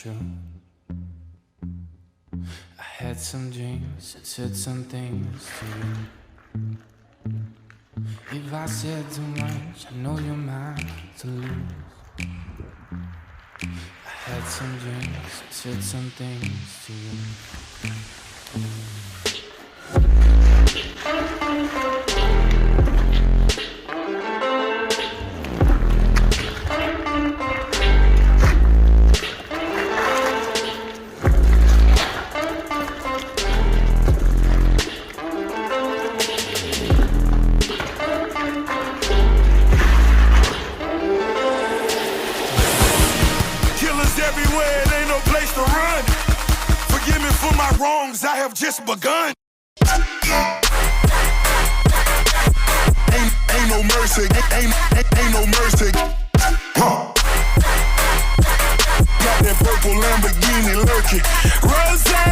true. I had some dreams and said some things to you. If I said too much, I know you're mine to lose. I had some dreams and said some things to you. Everywhere, it ain't no place to run. Forgive me for my wrongs, I have just begun. Ain't no mercy, ain't no mercy. Huh. Got that purple Lamborghini lurking. Rosé.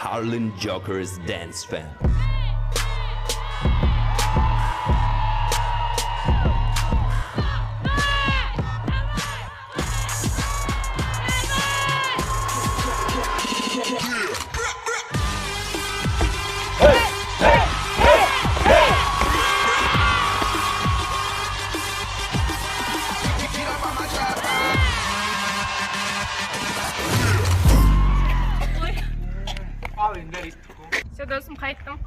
Harlem Jokers Dance Fan. Все, достым қайттым.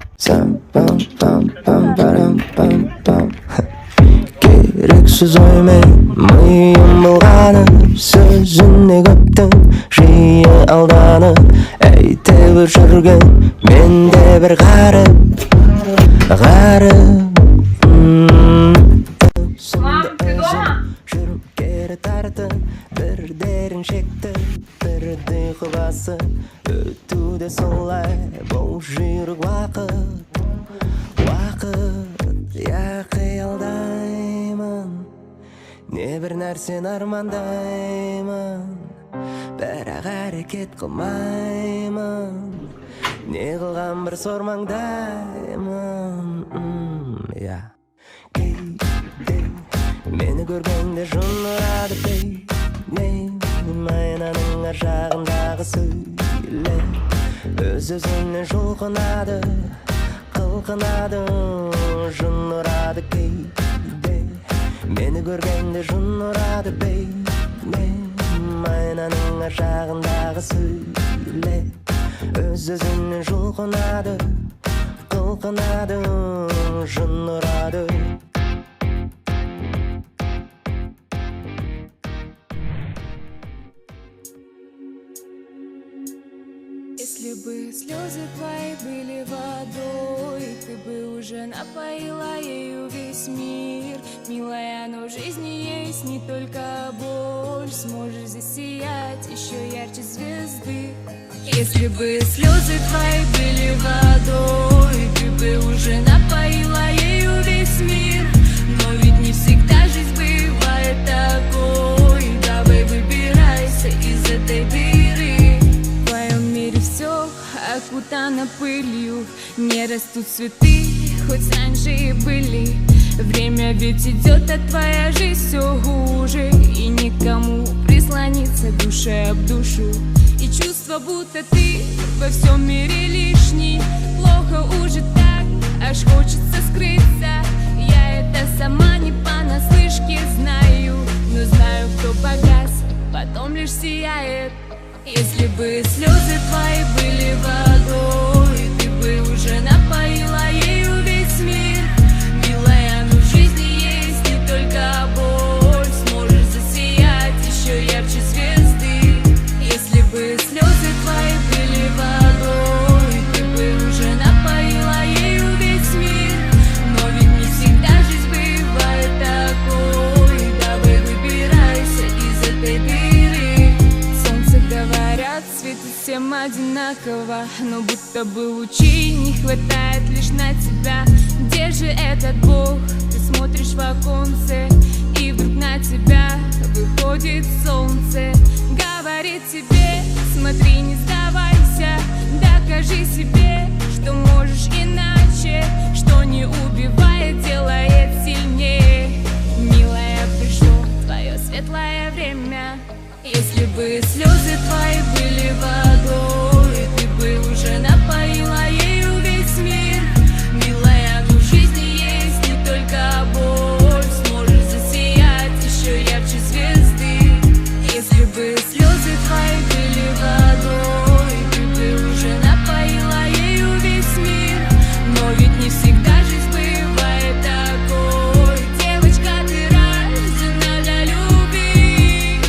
Керексіз оймен миым былғанып, сөзіне көптің жиі алданып, әйте бір жүрген менде бір ғарып. Мам, ты дома? Жүріп кері тартып, бірдерін шекті, бірді құбасы, өтуде солай бұл жүйрік уақыт. Я қиялдаймын, не бір нәрсені армандаймын, бірақ әрекет қылмаймын, не қылған бір сормаңдаймын. Кейде мені көргенде жын ұрады бейнем, айнаның ар жағындағы сөйле, өз-өзіне жұлқынады, қылқынады, жын ұрады кейде. Мені көргенде жын ұрады бейнем, айнаның ар жағындағы сөйле, өз-өзіне жұлқынады, қылқынады, жын ұрады. Если бы слезы твои были водой, ты бы уже напоила ею весь мир. Милая, но в жизни есть не только боль, сможешь засиять еще ярче звезды. Если бы слезы твои были водой, ты бы уже напоила ею весь мир. Но ведь не всегда жизнь бывает такой. Давай выбирайся из этой дыры. В твоем мире все окутано пылью, не растут цветы, хоть раньше и были. Время ведь идет, а твоя жизнь все хуже, и никому прислониться душой об душу. И чувство, будто ты во всем мире лишний. Плохо плохо уже так, аж хочется скрыться. Я это сама не понаслышке знаю, но знаю, кто погас, потом лишь сияет. Если бы слезы твои были водой, ты бы уже напоила ею весь мир. Милая, но в жизни есть не только боль, сможешь засиять еще ярче звезды. Если бы слезы твои были водой, ты бы уже напоила ею весь мир. Но ведь не всегда жизнь бывает такой, давай выбирайся из этой дыры. Солнце, говорят, светит всем одинаково, но будто бы лучей не хватает лишь на тебя. Где же этот Бог? Ты смотришь в оконце, и вдруг на тебя выходит солнце. Говорит тебе, смотри, не сдавайся, докажи себе, что можешь иначе, что не убивает, делает сильнее. Милая, пришло твое светлое время. Если бы слезы твои были водой, ты бы уже напоила ею весь мир. Милая, но в жизни есть не только боль, сможешь засиять еще ярче звезды. Если бы слезы твои были водой, ты бы уже напоила ею весь мир. Но ведь не всегда жизнь бывает такой. Девочка, ты рождена для любви.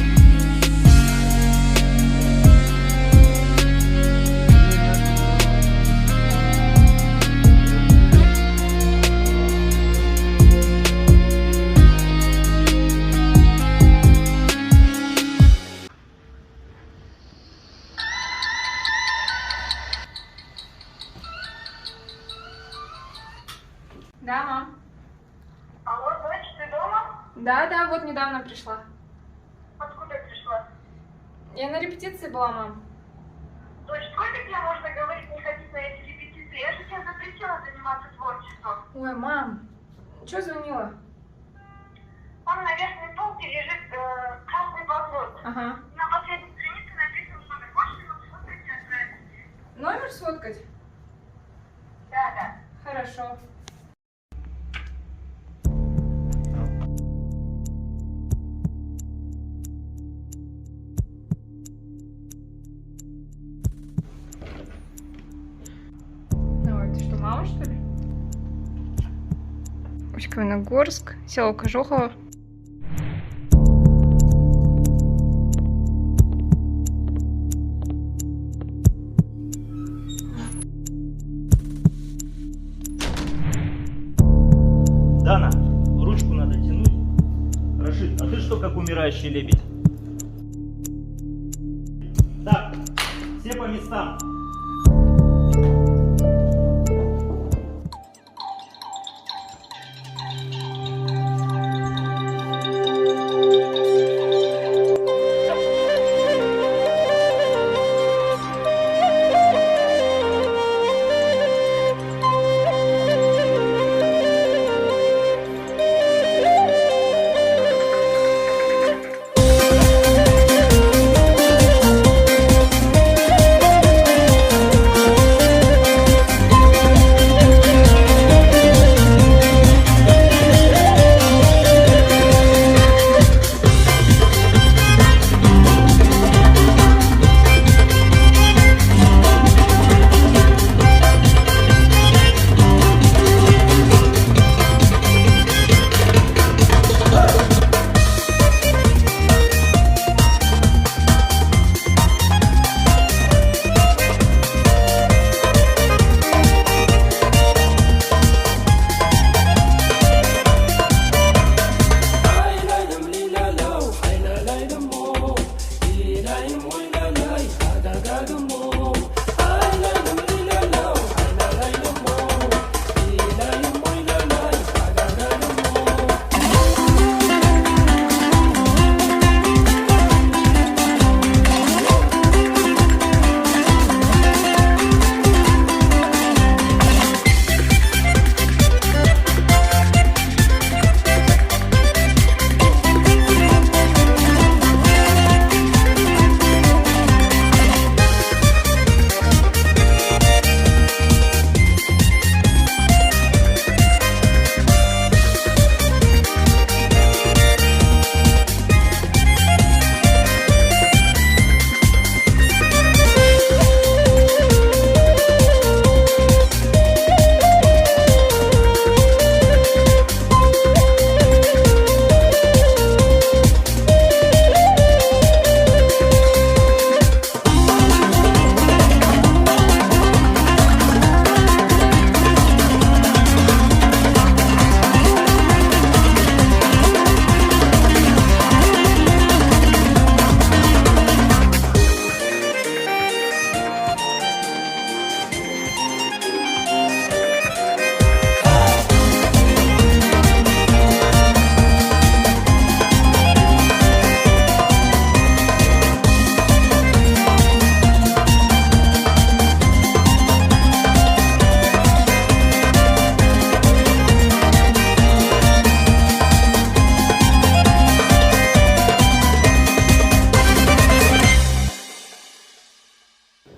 Да, мам. Алло, дочь, ты дома? Да, вот недавно пришла. Откуда пришла? Я на репетиции была, мам. Дочь, сколько тебе можно говорить, не ходить на эти репетиции? Я же тебе запретила заниматься творчеством. Ой, мам, чё звонила? Там на верхней полке лежит красный блокнот. Ага. На последней странице написано, что ты хочешь его сфоткать и отправить. Номер сфоткать? Да. Хорошо. Ой, ты что, мама, что ли? Усть-Каменогорск, село Кожухово. Дана, ручку надо тянуть. Рашид, а ты что, как умирающий лебедь? Так, все по местам.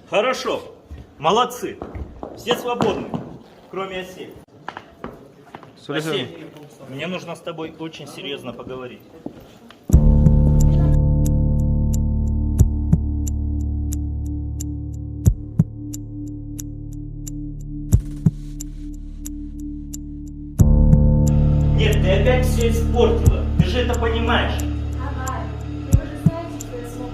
Хорошо. Молодцы. Все свободны, кроме Асель. Асель, мне нужно с тобой очень серьезно поговорить. Нет, ты опять все испортила. Ты же это понимаешь. Ага, вы же знаете, что я смогу.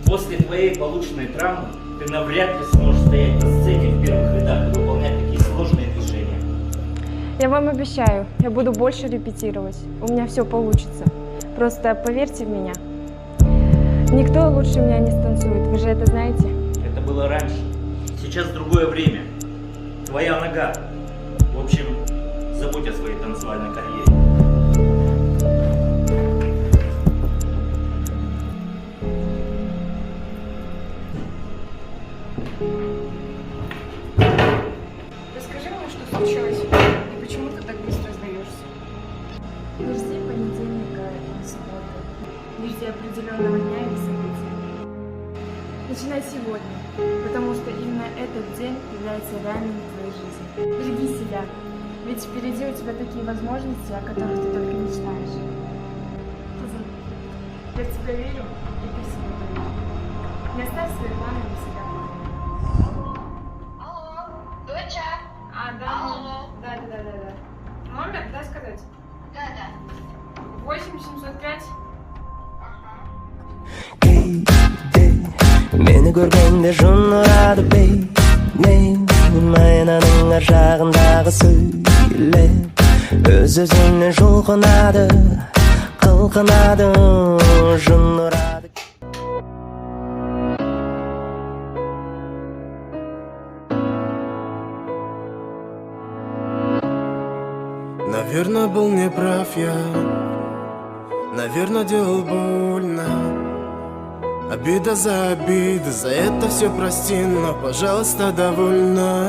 После твоей полученной травмы ты навряд ли сможешь стоять на сцене в первых рядах и выполнять такие сложные движения. Я вам обещаю, я буду больше репетировать. У меня все получится. Просто поверьте в меня. Никто лучше меня не станцует, вы же это знаете. Это было раньше. Сейчас другое время. Твоя нога. В общем, забудь о своей танцевальной карьере. Расскажи мне, что случилось и почему ты так быстро сдаешься. Не жди понедельника и субботы. Не жди определенного дня или события. Начинай сегодня, потому что именно этот день является реальным в твоей жизни. Береги себя, ведь впереди у тебя такие возможности, о которых ты только мечтаешь. Я в тебя верю, и ты в себя поверишь. Не оставь свои планы на себя. Алло, доча. А, да. Алло. Да. Номер, дай сказать. Да. 8705. Meni görgende şun urады beynim aynaның ар жағындағы сөйлеп Өз-өзіне жұлқынады, қылқынады жын ұрады. Наверное, был неправ я. Наверное, делал больно. Обида за обиды, за это все прости, но, пожалуйста, довольно.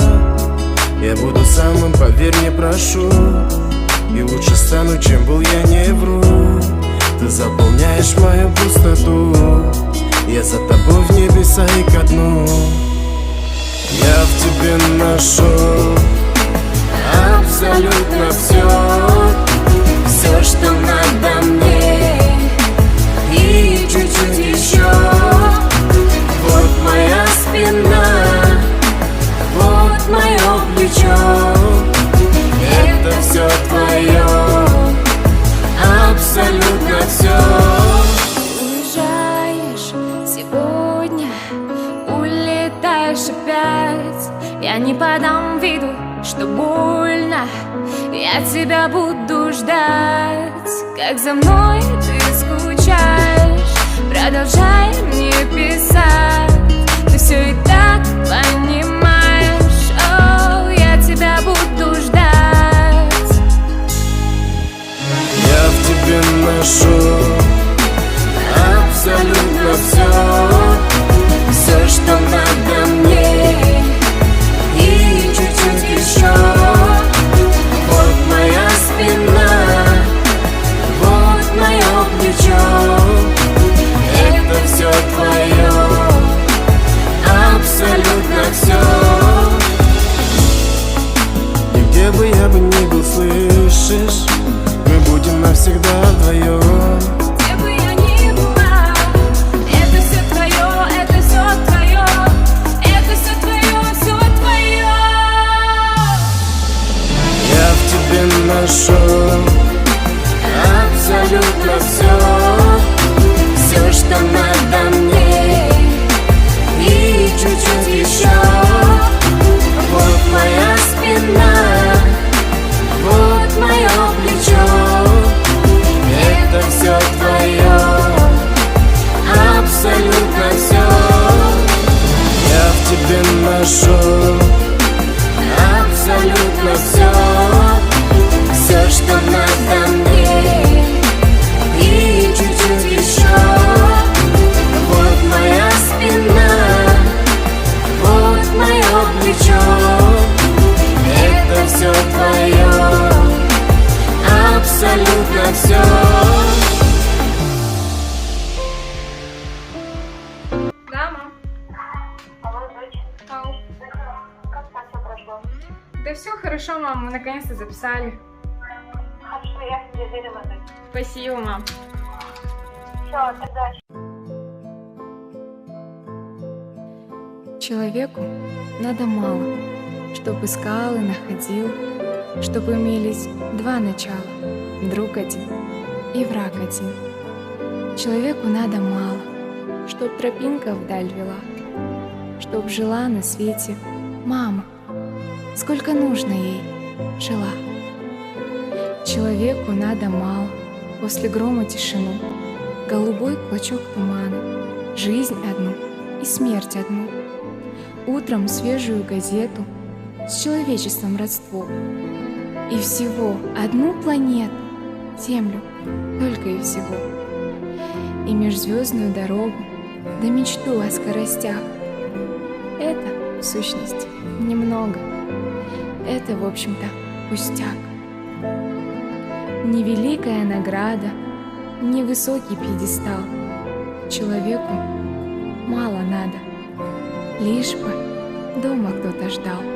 Я буду самым, поверь, не прошу. И лучше стану, чем был, я не вру. Ты заполняешь мою пустоту. Я за тобой в небеса и ко дну. Я в тебе нашел абсолютно все. Все, что надо мне, и чуть-чуть еще. Вот моя спина, вот мое плечо. Это все твое, абсолютно все. Уезжаешь сегодня, улетаешь опять. Я не подам виду, что больно. Я тебя буду ждать, как за мной ты скучаешь. Продолжай мне писать, ты все и так понимаешь. О, я тебя буду ждать. Я в тебе нашел абсолютно все. Все, что надо мне, И чуть-чуть еще. Вот моя спина, вот мое хорошо, мам, мы наконец-то записали. Хорошо, я тебе верю, Мадаль. Спасибо, мам. Все, тогда. Человеку надо мало, чтоб искал и находил, чтобы имелись два начала, друг один и враг один. Человеку надо мало, чтоб тропинка вдаль вела, чтоб жила на свете мама, сколько нужно ей жила. Человеку надо мало, после грома тишину, голубой клочок тумана, жизнь одну и смерть одну, утром свежую газету с человечеством родство, и всего одну планету, Землю, только и всего, и межзвездную дорогу, да мечту о скоростях. Это, в сущности, немного, это, в общем-то, пустяк. Невеликая награда, невысокий пьедестал, человеку мало надо, лишь бы дома кто-то ждал.